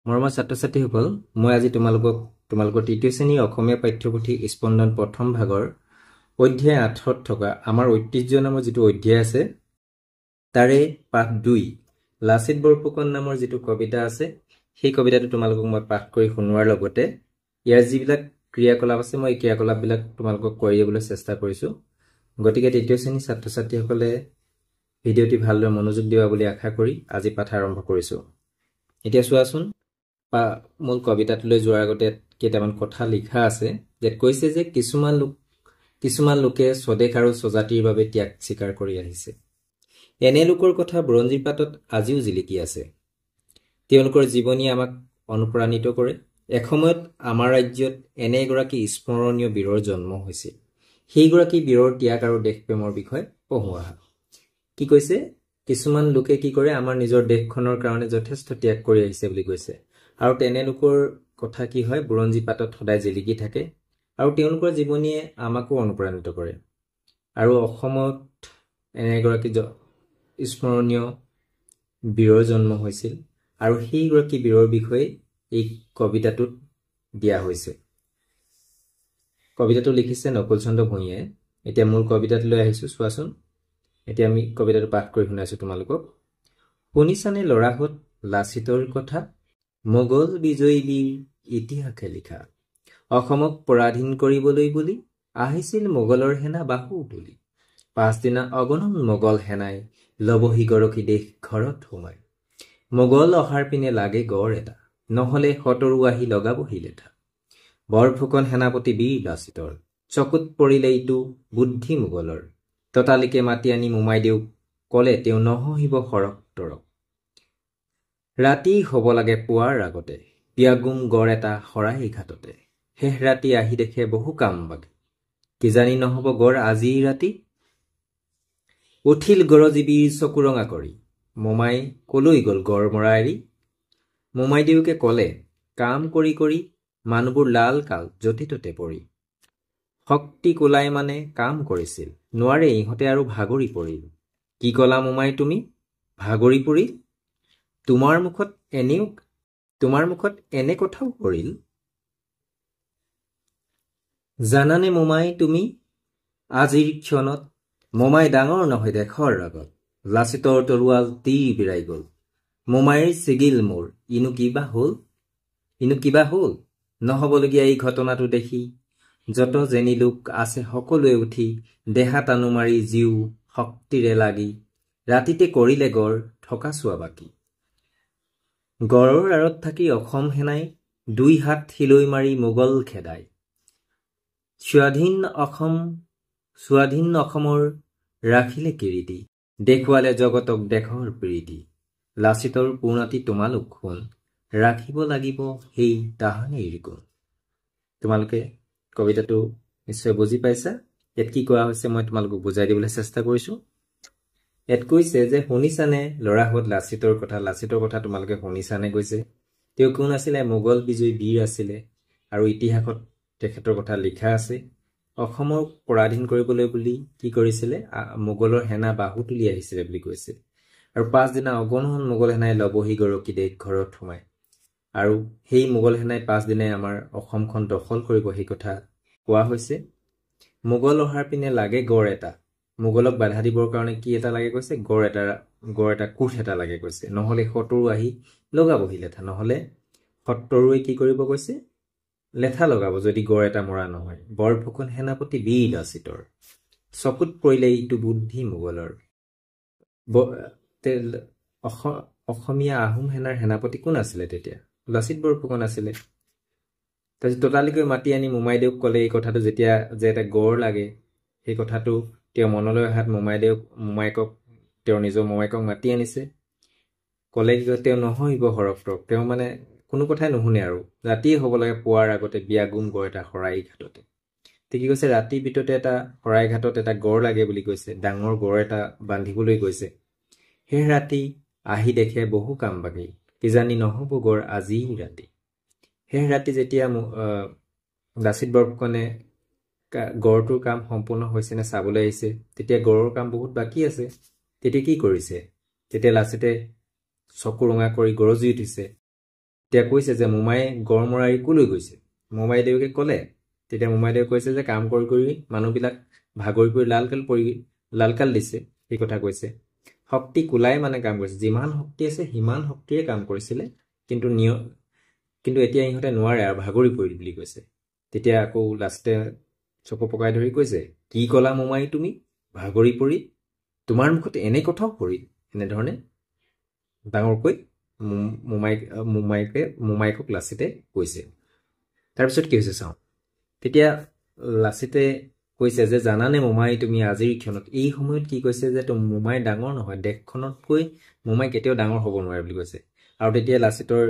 মৰমৰ ছাত্ৰ-ছাত্ৰীসকল, মই আজি তোমালোকৰ তৃতীয় শ্ৰেণীৰ অসমীয়া পাঠ্যপুথি স্পন্দন প্ৰথম ভাগৰ অধ্যায় 8ত থকা আমাৰ ঐতিহ্য নামৰ যিটো অধ্যায় আছে তাৰে পাঠ 2 লাচিত বৰফুকন নামৰ যিটো কবিতা আছে সেই কবিতাটো তোমালোকক মই পাঠ কৰি শুনোৱাৰ লগতে ইয়াৰ যিবিলাক ক্ৰিয়াকলাপ আছে মই এই ক্ৰিয়াকলাপবিলাক তোমালোকক কৰি দিবলৈ চেষ্টা কৰিছো। গতিকে তৃতীয় শ্ৰেণীৰ ছাত্ৰ-ছাত্ৰীসকলে ভিডিঅ'টি ভালদৰে মনোযোগ দিবা বুলি আশা কৰি আজি পাঠ আৰম্ভ কৰিছো। এতিয়া চোৱাচোন, মূল কবিতাটোলৈ যোৱাৰ আগতে কেইটামান কথা লিখা আছে যে কৈছে যে কিছুমান লোকে স্বদেশ আৰু স্বজাতিৰ বাবে ত্যাগ স্বীকাৰ কৰি আহিছে। এনে লোকৰ কথা বুৰঞ্জীৰ পাতত আজিও জিলিকি আছে। তেওঁলোকৰ জীৱনী আমাক অনুপ্ৰাণিত কৰে। এসময়ত আমাৰ ৰাজ্যত এনে এগৰাকী স্মৰণীয় বীৰৰ জন্ম হৈছিল। সেইগৰাকী বীৰৰ ত্যাগ আৰু দেশপ্ৰেমৰ বিষয়ে পঢ়ো আহা। কি কৈছে? কিছুমান লোকে কি কৰে, আমাৰ নিজৰ দেশখনৰ কাৰণে যথেষ্ট ত্যাগ কৰি আহিছে বুলি কৈছে। আৰু তেনে লোকৰ কথা কি হয়, বুৰঞ্জী পাতত সদায় জিলিকি থাকে আৰু তেওঁলোকৰ জীৱনীয়ে আমাকো অনুপ্ৰাণিত কৰে। আৰু অসমত এনে এগৰাকী স্মৰণীয় বীৰৰ জন্ম হৈছিল আৰু সেইগৰাকী বীৰৰ বিষয়ে এই কবিতাটোত দিয়া হৈছে। কবিতাটো লিখিছে নকুল চন্দ্ৰ ভূঞাই। এতিয়া মূল কবিতাটোলৈ আহিছো, চোৱাচোন। এতিয়া আমি কবিতাটো পাঠ কৰি শুনাইছো তোমালোকক। শুনিছানে ল'ৰাহঁত লাচিতৰ কথা, মোগল বিজয়ী বীৰ ইতিহাসে লিখা। অসমক পৰাধীন কৰিবলৈ বুলি আহিছিল মোগলৰ সেনা বাহু তুলি। পাছদিনা অগণন মোগল সেনাই লবহি গৰখি দেশ ঘৰত সোমাই। মোগল অহাৰ পিনে লাগে গড় এটা, নহলে শতৰু আহি লগাবহি লেঠা। বৰফুকন সেনাপতি বীৰ লাচিতৰ, চকুত পৰিলে ইটো বুদ্ধি মোগলৰ। ততালিকে মাতি আনি মোমাই দেউক কলে, তেওঁ নহহিব সৰক তৰক। ৰাতি হব লাগে পুৱাৰ আগতে, পিয়াগুম গড় এটা শৰাই ঘাটতে। শেষ ৰাতি আহি দেখে বহু কাম বাকি, কিজানি নহব গড় আজি ৰাতি। উঠিল গৰজীবীৰ চকু ৰঙা কৰি, মোমাই কলৈ গল গড় মৰা এৰি। মোমাই দেউকে কলে, কাম কৰি কৰি মানুহবোৰ লাল কাল য'তে ত'তে পৰি। শক্তি কোলাই মানে কাম কৰিছিল, নোৱাৰে ইহঁতে আৰু ভাগৰি পৰিল। কি কলা মোমাই তুমি, ভাগৰি পৰিল? তোমাৰ মুখত এনে কথাও পৰিল। জানানে মোমাই তুমি, আজিৰ ক্ষণত মোমাই ডাঙৰ নহয় দেশৰ আগত। লাচিতৰ তৰোৱাল তীৰ বিৰাই গল, মোমাইৰ ছিগিল মোৰ, ইনো কিবা হ'ল। নহবলগীয়া এই ঘটনাটো দেখি যত যেনি লোক আছে সকলোৱে উঠি দেহা টানু মাৰি জীও শক্তিৰে লাগি ৰাতিতে কৰিলে গড় থকা চোৱা বাকী। গড়ৰ আঁৰত থাকি অসম সেনাই দুই হাত শিলৈ মাৰি মোগল খেদাই। স্বাধীন অসমৰ ৰাখিলে কিৰীতি, দেখুৱালে জগতক দেশৰ প্ৰীতি। লাচিতৰ পুৰ্ণাতি তোমালোক শুন, ৰাখিব লাগিব সেই তাহানিৰ গুণ। তোমালোকে কবিতাটো নিশ্চয় বুজি পাইছা। ইয়াত কি কোৱা হৈছে মই তোমালোকক বুজাই দিবলৈ চেষ্টা কৰিছো। ইয়াত কৈছে যে শুনিছানে ল'ৰাহঁত লাচিতৰ কথা তোমালোকে শুনিছানে কৈছে। তেওঁ কোন আছিলে? মোগল বিজয়ী বীৰ আছিলে আৰু ইতিহাসত তেখেতৰ কথা লিখা আছে। অসমক পৰাধীন কৰিবলৈ বুলি কি কৰিছিলে, মোগলৰ সেনা বাহু তুলি আহিছিলে বুলি কৈছে। আৰু পাছদিনা অগণন মোগল সেনাই লবহি গৰখি দেশ ঘৰত সোমাই। আৰু সেই মোগল সেনাই পাছদিনাই আমাৰ অসমখন দখল কৰিব, সেই কথা কোৱা হৈছে। মোগল অহাৰ পিনে লাগে গড় এটা, মোগলক বাধা দিবৰ কাৰণে কি এটা লাগে কৈছে, গড় এটা কোঠ এটা লাগে কৈছে। নহলে শত্ৰু আহি লগাবহি লেঠা, নহলে শত্ৰুৱে কি কৰিব কৈছে, লেঠা লগাব যদি গড় এটা মৰা নহয়। বৰফুকন সেনাপতি বীৰ লাচিতৰ, চকুত পৰিলে ইটো বুদ্ধি মোগলৰ। অসমীয়া আহোম সেনাৰ সেনাপতি কোন আছিলে তেতিয়া? লাচিত বৰফুকন আছিলে। তাৰপিছত ততালিকৈ মাতি আনি মোমাই দেউক কলে এই কথাটো, যেতিয়া যে এটা গড় লাগে সেই কথাটো তেওঁ মনলৈ অহাত তেওঁৰ নিজৰ মোমায়েকক মাতি আনিছে। কলে কি কয়, তেওঁ নহহিব সৰক তৰক। তেওঁ মানে কোনো কথাই নুশুনে আৰু ৰাতিয়ে হব লাগে পুৱাৰ আগতে বিয়াগুম গড় এটা শৰাই ঘাটতে। কি কৈছে, ৰাতিৰ ভিতৰতে এটা শৰাই ঘাটত এটা গড় লাগে বুলি কৈছে, ডাঙৰ গড় এটা বান্ধিবলৈ কৈছে। সেই ৰাতি আহি দেখে বহু কাম বাকি, কিজানি নহব গড় আজি ৰাতি। সেই ৰাতি যেতিয়া লাচিত বৰফুকনে গড়টোৰ কাম সম্পূৰ্ণ হৈছে নে চাবলৈ আহিছে, তেতিয়া গড়ৰ কাম বহুত বাকী আছে। তেতিয়া কি কৰিছে, তেতিয়া লাচিতে চকু ৰঙা কৰি গৰজি উঠিছে তেতিয়া কৈছে যে মোমায়ে গড় মৰা এৰি কলৈ গৈছে মোমাই দেউকে ক'লে তেতিয়া মোমাই দেউকে কৈছে যে কাম কৰি কৰি মানুহবিলাক ভাগৰি পৰি লালকাল দিছে এই কথা কৈছে শক্তি কুলাই মানে কাম কৰিছে যিমান শক্তি আছে সিমান শক্তিৰে কাম কৰিছিলে কিন্তু এতিয়া ইহঁতে নোৱাৰে আৰু ভাগৰি পৰিল বুলি কৈছে তেতিয়া আকৌ লাষ্টে চকু পকাই ধৰি কৈছে কি ক'লা মোমাই তুমি ভাগৰি পৰি তোমাৰ মুখত এনে কথাও পৰিল এনেধৰণে ডাঙৰকৈ মোমায়েকক লাচিতে কৈছে তাৰপিছত কি হৈছে চাওঁ তেতিয়া লাচিতে কৈছে যে জানানে মোমাই তুমি আজিৰ ক্ষণত এই সময়ত কি কৈছে যে মোমাই ডাঙৰ নহয় দেশখনতকৈ মোমাই কেতিয়াও ডাঙৰ হ'ব নোৱাৰে বুলি কৈছে আৰু তেতিয়া লাচিতৰ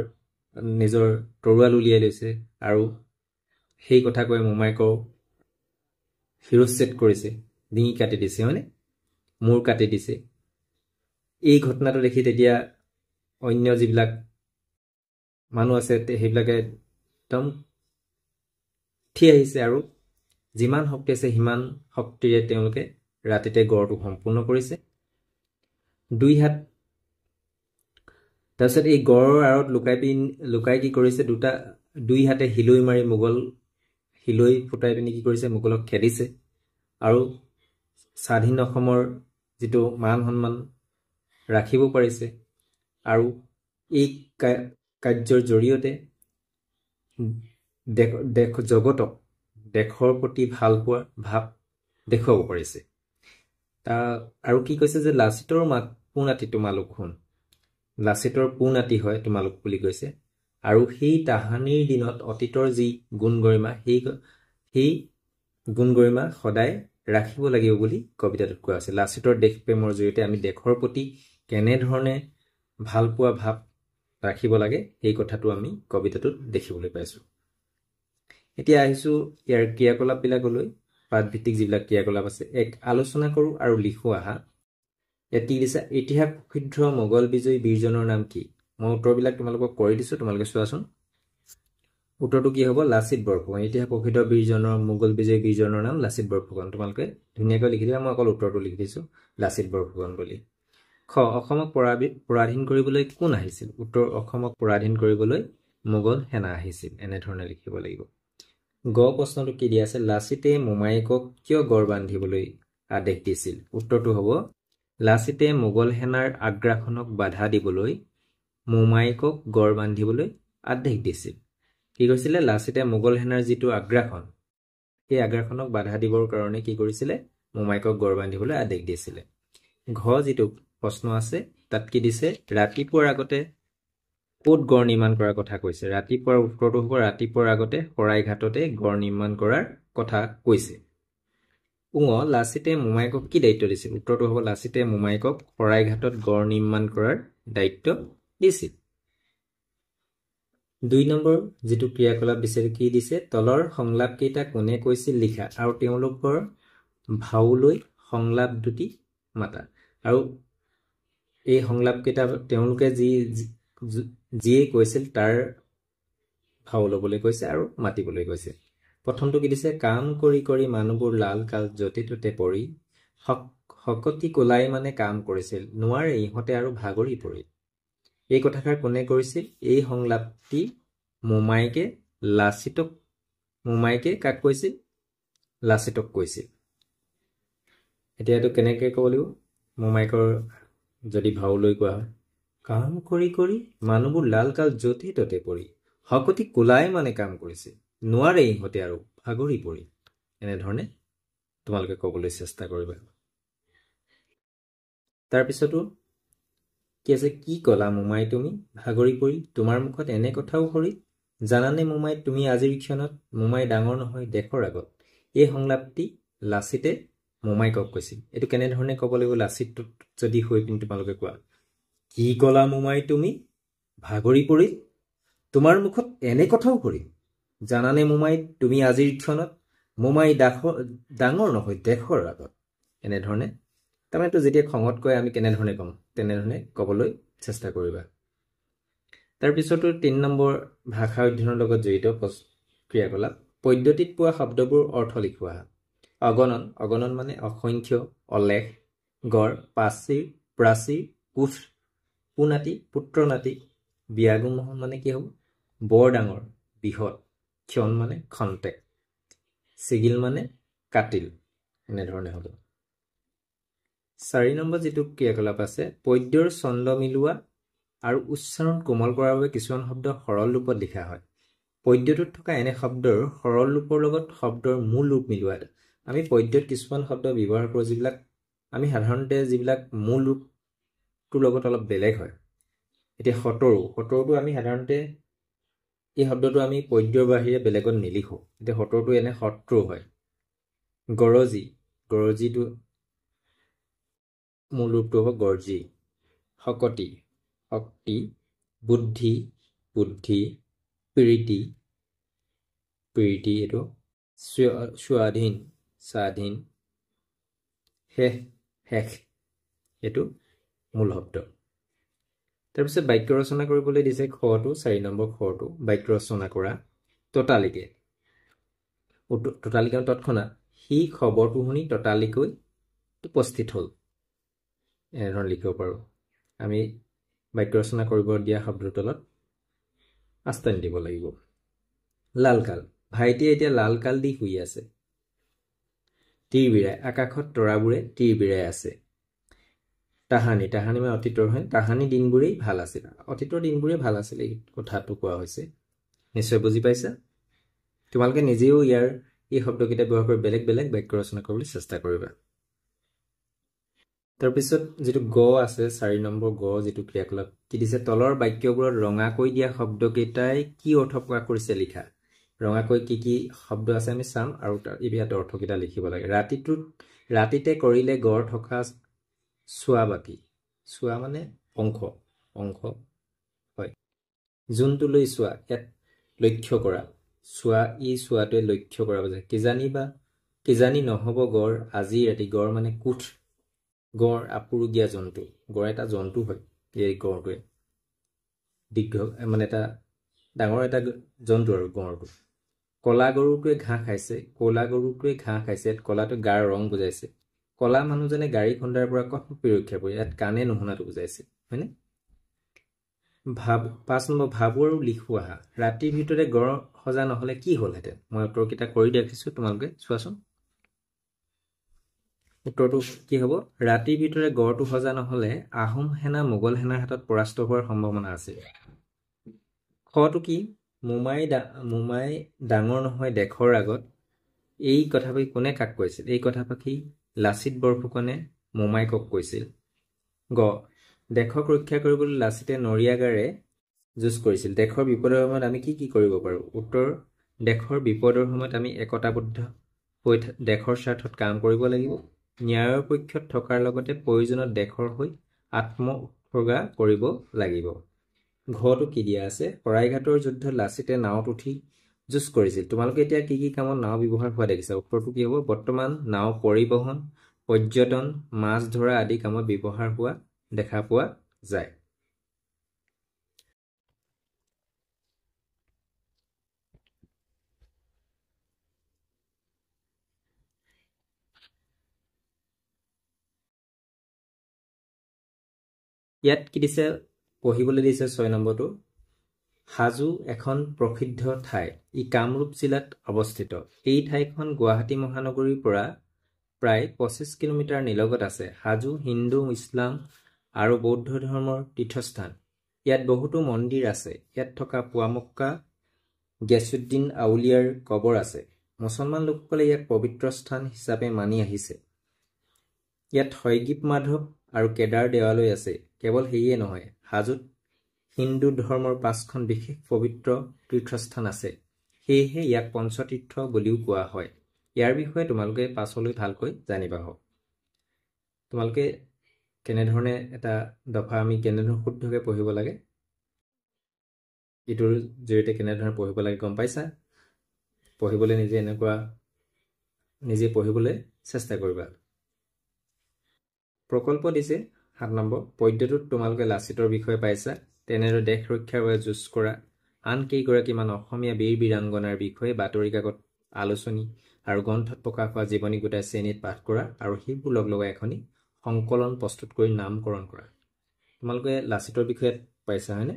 নিজৰ তৰোৱাল উলিয়াই লৈছে আৰু সেই কথা কৈ মোমায়েকৰ শিৰচ্ছেদ কৰিছে ডিঙি কাটি দিছে হয়নে মূৰ কাটি দিছে এই ঘটনাটো দেখি তেতিয়া অন্য যিবিলাক মানুহ আছে সেইবিলাকে একদম উঠি আহিছে আৰু যিমান শক্তি আছে সিমান শক্তিৰে তেওঁলোকে ৰাতিতে গড়টো সম্পূৰ্ণ কৰিছে দুই হাত তাৰপিছত এই গড়ৰ আঁৰত লুকাই কি কৰিছে দুই হাতে হিলৈ মাৰি হিলৈ ফুটাই পিনি কি কৰিছে মোগলক খেদিছে আৰু স্বাধীন অসমৰ যিটো মান সন্মান ৰাখিব পাৰিছে আৰু এই কাৰ্যৰ জৰিয়তে জগতক দেশৰ প্ৰতি ভাল পোৱা ভাৱ দেখুৱাব পাৰিছে আৰু কি কৈছে যে লাচিতৰ পোনাতি তোমালোক শুন লাচিতৰ পোনাতি হয় তোমালোক বুলি কৈছে আৰু সেই তাহানিৰ দিনত অতীতৰ যি গুণ গৰিমা সেই গুণ গৰিমা সদায় ৰাখিব লাগিব বুলি কবিতাটোত কোৱা আছে লাচিতৰ দেশপ্ৰেমৰ জৰিয়তে আমি দেশৰ প্ৰতি কেনেধৰণে ভাল পোৱা ভাৱ ৰাখিব লাগে এই কথাটো আমি কবিতাটোত দেখিবলৈ পাইছোঁ এতিয়া আহিছোঁ ইয়াৰ ক্ৰিয়াকলাপবিলাকলৈ পাঠভিত্তিক যিবিলাক ক্ৰিয়াকলাপ আছে এক আলোচনা কৰোঁ আৰু লিখোঁ আহা ইয়াত কি দিছে ইতিহাস প্ৰসিদ্ধ মোগল বিজয়ী বীৰজনৰ নাম কি মই উত্তৰবিলাক তোমালোকক কৰি দিছোঁ তোমালোকে চোৱাচোন উত্তৰটো কি হ'ব লাচিত বৰফুকন ইতিহাস প্ৰসিদ্ধ মোগল বিজয়ী বীৰজনৰ নাম লাচিত বৰফুকন তোমালোকে ধুনীয়াকৈ লিখি দিবা মই অকল উত্তৰটো লিখি দিছোঁ লাচিত বৰফুকন বুলি খ অসমক পৰাধীন কৰিবলৈ কোন আহিছিল উত্তৰ অসমক পৰাধীন কৰিবলৈ মোগল সেনা আহিছিল এনেধৰণে লিখিব লাগিব গ প্ৰশ্নটো কি দিয়া আছে লাচিতে মোমায়েকক কিয় গড় বান্ধিবলৈ আদেশ দিছিল উত্তৰটো হ'ব লাচিতে মোগল সেনাৰ আগ্ৰাসনক বাধা দিবলৈ মোমায়েকক গড় বান্ধিবলৈ আদেশ দিছিল কি কৈছিলে লাচিতে মোগল সেনাৰ যিটো আগ্ৰাসন সেই আগ্ৰাসনক বাধা দিবৰ কাৰণে কি কৰিছিলে মোমায়েকক গড় বান্ধিবলৈ আদেশ দিছিলে ঘ যিটো প্ৰশ্ন আছে তাত কি দিছে ৰাতিপুৱাৰ আগতে ক'ত গড় নিৰ্মাণ কৰাৰ কথা কৈছে ৰাতিপুৱাৰ উত্তৰটো হ'ব ৰাতিপুৱাৰ আগতে শৰাইঘাটতে গড় নিৰ্মাণ কৰাৰ কথা কৈছে উঙ লাচিতে মোমায়েকক কি দায়িত্ব দিছিল উত্তৰটো হ'ব লাচিতে মোমায়েকক শৰাইঘাটত গড় নিৰ্মাণ কৰাৰ দায়িত্ব দিছিল 2 নম্বৰ যিটো ক্ৰিয়াকলাপ দিছে কি দিছে তলৰ সংলাপ কেইটা কোনে কৈছিল লিখা আৰু তেওঁলোকৰ ভাওলৈ সংলাপ দুটি মাতা আৰু এই সংলাপ কেইটা তেওঁলোকে যিয়ে কৈছিল তাৰ ভাও ল'বলৈ কৈছে আৰু মাতিবলৈ কৈছে প্ৰথমটো কি দিছে কাম কৰি কৰি মানুহবোৰ লাল কাল যতে ততে পৰি শকতি কোলাই মানে কাম কৰিছিল নোৱাৰে ইহঁতে আৰু ভাগৰি পৰিল এই কথাষাৰ কোনে কৰিছিল এই সংলাপটি মোমায়েকে কাক কৈছিল লাচিতক কৈছিল এতিয়াটো কেনেকৈ ক'ব লাগিব মোমায়েকৰ যদি ভাও লৈ কোৱা হয় কাম কৰি কৰি মানুহবোৰ লাল কাল যতে ততে পৰি শকতি কোলাই মানে কাম কৰিছিল নোৱাৰে ইহঁতে আৰু ভাগৰি পৰিল এনেধৰণে তোমালোকে ক'বলৈ চেষ্টা কৰিবা তাৰপিছতো কি আছে কি ক'লা মোমাই তুমি ভাগৰি পৰিল তোমাৰ মুখত এনে কথাও সৰি জানানে মোমাই তুমি আজিৰ ক্ষণত মোমাই ডাঙৰ নহয় দেশৰ আগত এই সংলাপটি লাচিতে মোমায়েকক কৈছিল এইটো কেনেধৰণে ক'ব লাগিব লাচিত যদি হৈ পিনি তোমালোকে কোৱা কি ক'লা মোমাই তুমি ভাগৰি পৰিল তোমাৰ মুখত এনে কথাও সৰি জানানে মোমাই তুমি আজিৰ ক্ষণত মোমাই ডাঙৰ নহয় দেশৰ আগত এনেধৰণে তাৰমানে যেতিয়া খঙত কয় আমি কেনেধৰণে ক'ম তেনেধৰণে ক'বলৈ চেষ্টা কৰিবা তাৰপিছতো 3 নম্বৰ ভাষা অধ্যয়নৰ লগত জড়িত ক্ৰিয়াকলাপ পদ্ধতিত পোৱা শব্দবোৰ অৰ্থ লিখোৱা অগণন মানে অসংখ্য অলেখ গড় প্ৰাচীৰ কোঠ পুনাতি পুত্ৰনাতি বিয়াগোমোহন মানে কি হ'ব বৰ ডাঙৰ বৃহৎ ক্ষণ মানে খন্তেক চিগিল মানে কাটিল এনেধৰণে হ'ব 4 নম্বৰ যিটো ক্ৰিয়াকলাপ আছে পদ্যৰ ছন্দ মিলোৱা আৰু উচ্চাৰণ কোমল কৰাৰ বাবে কিছুমান শব্দ সৰল ৰূপত লিখা হয় পদ্যটোত থকা এনে শব্দৰ সৰল ৰূপৰ লগত শব্দৰ মূল ৰূপ মিলোৱা আমি পদ্যত কিছুমান শব্দ ব্যৱহাৰ কৰোঁ যিবিলাক আমি সাধাৰণতে যিবিলাক মূল ৰূপটোৰ লগত অলপ বেলেগ হয় এতিয়া সতৰুটো আমি সাধাৰণতে এই শব্দটো আমি পদ্যৰ বাহিৰে বেলেগত নিলিখো এতিয়া সতৰুটো এনে শত্ৰু হয় গৰজিটো মূল ৰূপটো হ'ব গৰ্জি শক্তি বুদ্ধি প্ৰীতি এইটো স্বাধীন শেষ এইটো মূল শব্দ তাৰপিছত বাক্য ৰচনা কৰিবলৈ দিছে খটো 4 নম্বৰ খটো বাক্য ৰচনা কৰা ততালিকে তৎক্ষণাৎ সি খবৰটো শুনি ততালিকৈ উপস্থিত হ'ল এনেধৰণে লিখিব পাৰোঁ আমি বাক্য ৰচনা কৰিব দিয়া শব্দৰ তলত আস্তানি দিব লাগিব লালকাল ভাইটিয়ে এতিয়া লালকাল দি শুই আছে তীৰবিৰাই আকাশত তৰাবোৰে তীৰবিৰাই আছে তাহানি মানে অতীতৰ হয় তাহানি দিনবোৰেই ভাল আছিল অতীতৰ দিনবোৰেই ভাল আছিল এই কথাটো কোৱা হৈছে নিশ্চয় বুজি পাইছা তোমালোকে নিজেও এই শব্দকেইটা ব্যৱহাৰ কৰি বেলেগ বেলেগ বাক্য ৰচনা কৰিবলৈ চেষ্টা কৰিবা তাৰপিছত যিটো গ আছে 4 নম্বৰ গ যিটো ক্ৰিয়াকলাপ কি দিছে তলৰ বাক্যবোৰত ৰঙাকৈ দিয়া শব্দকেইটাই কি অৰ্থ প্ৰকাশ কৰিছে লিখা ৰঙাকৈ কি শব্দ আছে আমি চাম আৰু ইয়াত অৰ্থকেইটা লিখিব লাগে ৰাতিতে কৰিলে গড় থকা চোৱা মানে অংশ হয় যোনটোলৈ চোৱা ইয়াত লক্ষ্য কৰা চোৱাটোৱে লক্ষ্য কৰা বুজায় কিজানি নহ'ব গড় আজি ৰাতি গড় মানে কোঠ গড় আপুৰুগীয়া জন্তু গড় এটা জন্তু হয় এই গড়টোৱে দীৰ্ঘ মানে এটা ডাঙৰ এটা জন্তু আৰু গড়টো কলা গৰুটোৱে ঘাঁহ খাইছে কলাটো গাৰ ৰং বুজাইছে কলা মানুহজনে গাড়ী খুন্দাৰ পৰা কঠোৰ ৰক্ষা পৰি ইয়াত কাণে নুশুনাটো বুজাইছে হয়নে 5 নম্বৰ ভাবু আৰু লিখো আহা ৰাতিৰ ভিতৰে গড় সজা নহলে কি হ'লহেঁতেন মই উত্তৰকেইটা কৰি দেখিছো তোমালোকে চোৱাচোন উত্তৰটো কি হ'ব ৰাতিৰ ভিতৰে গড়টো সজা নহলে আহোম সেনা মোগল সেনাৰ হাতত পৰাস্ত হোৱাৰ সম্ভাৱনা আছে খটো কি মোমাই ডাঙৰ নহয় দেশৰ আগত এই কথাপাকি কোনে কাক কৈছিল এই কথাপাকি লাচিত বৰফুকনে মোমাইকক কৈছিল গ দেশক ৰক্ষা কৰিবলৈ লাচিতে নৰিয়াগাৰে যুঁজ কৰিছিল দেশৰ বিপদৰ সময়ত আমি কি কৰিব পাৰোঁ উত্তৰ দেশৰ বিপদৰ সময়ত আমি একতাবদ্ধ হৈ দেশৰ স্বাৰ্থত কাম কৰিব লাগিব ন্যায়ৰ পক্ষত থকাৰ লগতে প্ৰয়োজনত দেশৰ হৈ আত্মউৎসৰ্গা কৰিব লাগিব ঘৰটো কি দিয়া আছে শৰাইঘাটৰ যুদ্ধত লাচিতে নাওত উঠি যুঁজ কৰিছিল তোমালোকে এতিয়া কি কামত নাও ব্যৱহাৰ হোৱা দেখিছা উত্তৰটো কি হ'ব বৰ্তমান নাও পৰিবহণ পৰ্যটন মাছ ধৰা আদি কামত ব্যৱহাৰ হোৱা দেখা পোৱা যায় ইয়াত কি দিছে পঢ়িবলৈ দিছে 6 নম্বৰটো হাজো এখন প্ৰসিদ্ধ ঠাই ই কামৰূপ জিলাত অৱস্থিত এই ঠাইখন গুৱাহাটী মহানগৰীৰ পৰা প্ৰায় 25 কিলোমিটাৰ নিলগত আছে হাজো হিন্দু ইছলাম আৰু বৌদ্ধ ধৰ্মৰ তীৰ্থস্থান ইয়াত বহুতো মন্দিৰ আছে ইয়াত থকা পুৱামক্কা গিয়াছুদ্দিন আউলিয়াৰ কবৰ আছে মুছলমান লোকসকলে ইয়াক পবিত্ৰ স্থান হিচাপে মানি আহিছে ইয়াত হয়গ্ৰীব মাধৱ আৰু কেদাৰ দেৱালয় আছে কেৱল সেয়ে নহয় হাজোত হিন্দু ধৰ্মৰ 5খন বিশেষ পবিত্ৰ তীৰ্থস্থান আছে সেয়েহে ইয়াক পঞ্চতীৰ্থ বুলিও কোৱা হয় ইয়াৰ বিষয়ে তোমালোকে পাছলৈ ভালকৈ জানিবা হওক তোমালোকে কেনেধৰণে এটা দফা আমি কেনেধৰণে শুদ্ধকৈ পঢ়িব লাগে ইটোৰ জৰিয়তে কেনেধৰণে পঢ়িব লাগে গম পাইছা পঢ়িবলৈ নিজে পঢ়িবলৈ চেষ্টা কৰিবা প্ৰকল্প দিছে 7 নম্বৰ পদ্যটোত তোমালোকে লাচিতৰ বিষয়ে পাইছা তেনেদৰে দেশ ৰক্ষাৰ বাবে যুঁজ কৰা আন কেইগৰাকীমান অসমীয়া বীৰ বীৰাংগনাৰ বিষয়ে বাতৰি কাকত আলোচনী আৰু গ্ৰন্থত প্ৰকাশ হোৱা জীৱনী গোটাই শ্ৰেণীত পাঠ কৰা আৰু সেইবোৰ লগাই এখনি সংকলন প্ৰস্তুত কৰি নামকৰণ কৰা তোমালোকে লাচিতৰ বিষয়ে পাইছা হয়নে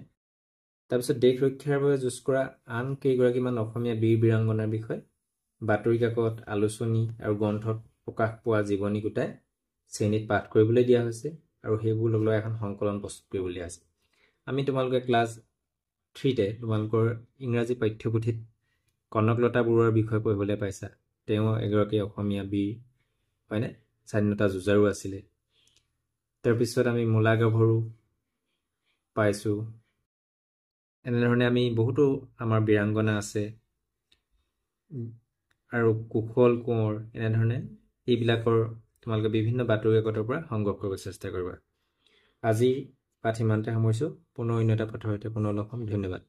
তাৰপিছত দেশ ৰক্ষাৰ বাবে যুঁজ কৰা আন কেইগৰাকীমান অসমীয়া বীৰ বীৰাংগনাৰ বিষয়ে বাতৰি কাকত, আলোচনী আৰু গ্ৰন্থত প্ৰকাশ পোৱা জীৱনী গোটাই শ্ৰেণীত পাঠ কৰিবলৈ দিয়া হৈছে আৰু সেইবোৰ লৈ এখন সংকলন প্ৰস্তুত কৰিবলৈ দিয়া হৈছে। আমি তোমালোকে ক্লাছ 3তে তোমালোকৰ ইংৰাজী পাঠ্যপুথিত কনকলতা বৰুৱাৰ বিষয়ে পঢ়িবলৈ পাইছা। তেওঁ এগৰাকী অসমীয়া বীৰ, হয়নে, স্বাধীনতা যুঁজাৰু আছিলে। তাৰপিছত আমি মূলা গাভৰু পাইছোঁ। এনেধৰণে আমি বহুতো আমাৰ বীৰাংগনা আছে আৰু কুশল কোঁৱৰ, এনেধৰণে এইবিলাকৰ তোমালোকে বিভিন্ন বাতৰি কাকতৰ পৰা সংগ্ৰহ কৰিব চেষ্টা কৰিবা। আজি পাঠ ইমানতে সামৰিছোঁ। পুনৰ অন্য এটা পাঠৰ সৈতে পুনৰ লগ হ'ম। ধন্যবাদ।